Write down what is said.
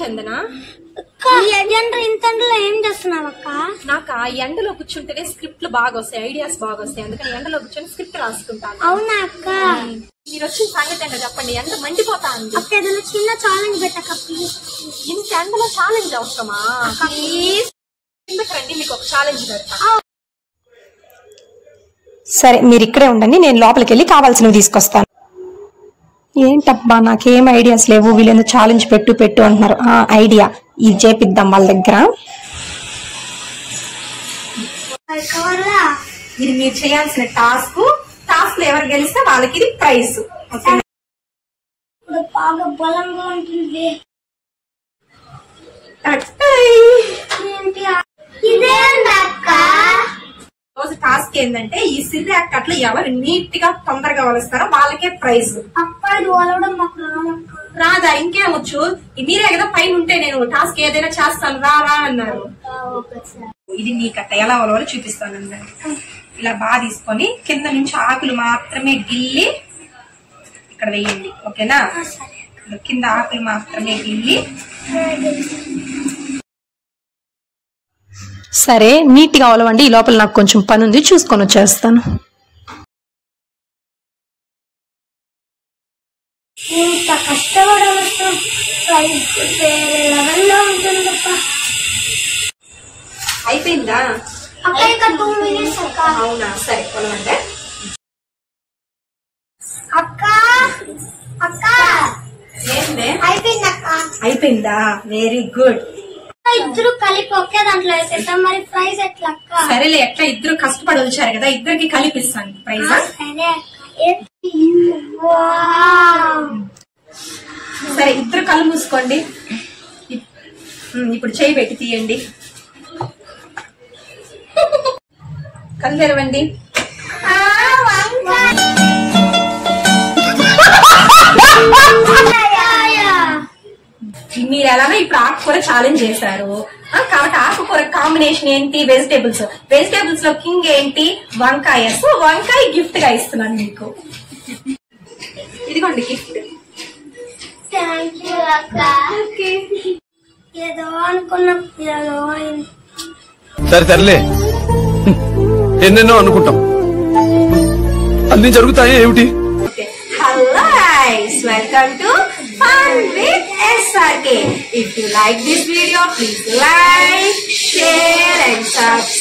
చందన ఇంతలో ఏం చేస్తున్నావు అక్క? నాకు ఆ ఎండలో కూర్చుంటేనే స్క్రిప్ట్లు బాగా వస్తాయి, ఐడియాస్ బాగా వస్తాయి. అందుకని ఎండలో కూర్చొని స్క్రిప్ట్ రాసుకుంటాను. అవునా అక్క? మీరు వచ్చిన సంగతి ఏంటో చెప్పండి. ఎండ మండిపోతా ఉంది. అక్క ఏదైనా చిన్న ఛాలెంజ్ పెట్టక ప్లీజ్. ఇంత ఎండలో ఛాలెంజ్ అవసరమా? ప్లీజ్ కిందకి రండి, మీకు ఒక ఛాలెంజ్ పెడతా. సరే మీరు ఇక్కడే ఉండండి, నేను లోపలికి వెళ్ళి కావాల్సినవి తీసుకొస్తాను. ఏంటబ్బా నాకేం ఐడియాస్ లేవు, వీళ్ళేందో ఛాలెంజ్ పెట్టు అంటున్నారు. ఐడియా ఇది చేపిద్దాం వాళ్ళ దగ్గర. ఇది మీరు చేయాల్సిన టాస్క్ లో ఎవరు గెలిస్తే వాళ్ళకి ఇది ప్రైజ్. బాగా బలంగా ఉంటుంది. రోజు టాస్క్ ఏంటంటే ఈ సిర్రి అక్కట్లు ఎవరు నీట్ గా తొందరగా వలుస్తారో వాళ్ళకే ప్రైజ్. అప్పటి వలవడం మాకు రాదా? ఇంకేమొచ్చు, మీరే కదా పైన ఉంటే నేను టాస్క్ ఏదైనా చేస్తాను రా అన్నారు. ఇది నీకట్ట ఎలా వలవాలో చూపిస్తాను. అందరికి ఇలా బాగా తీసుకొని కింద నుంచి ఆకులు మాత్రమే గిల్లి ఇక్కడ వేయండి. ఓకేనా? కింద ఆకులు మాత్రమే గిల్లి. సరే నీట్ గా వలవండి. ఈ లోపల నాకు కొంచెం పని ఉంది, చూసుకొని వచ్చేస్తాను. ఇంత కష్టపడవచ్చు లెవెల్లో ఉంటుందప్ప. అయిపోయిందా అక్క? ఇక 2 minutes అక్క. అవునా? సరే కొలవండి. అక్క అక్క ఏంటే? అయిపోయింది అక్క. అయిపోయిందా? Very good. ఇద్దరు కలిపి ఒకే దాంట్లో వేసేద్దాం. మరి ప్రైజ్ ఎట్లా అక్క? సరేలే, ఎట్లా ఇద్దరు కష్టపడి వచ్చారు కదా, ఇద్దరికి కలిపిస్తాను ప్రైజ్. సరే అక్క. సరే ఇద్దరు కళ్ళు మూసుకోండి. ఇప్పుడు చేయి పెట్టి తీయండి. కళ్ళు తెరవండి. మీరు ఎలానో ఇప్పుడు ఆకుకూర ఛాలెంజ్ చేశారు కాబట్టి ఆకుకూర కాంబినేషన్ ఏంటి? వెజిటేబుల్స్. వెజిటేబుల్స్ లో కింగ్ ఏంటి? వంకాయ. సో వంకాయ గిఫ్ట్ గా ఇస్తున్నాను మీకు. ఇదిగోండి గిఫ్ట్. థ్యాంక్ యూ అక్క. ఏదో అనుకున్నాం, ఏదో సర్లే ఎన్నెన్నో అనుకుంటాం, అన్ని జరుగుతాయి ఏమిటి? Hello guys, welcome to Fun with SRK. If you like this video, please like, share and subscribe.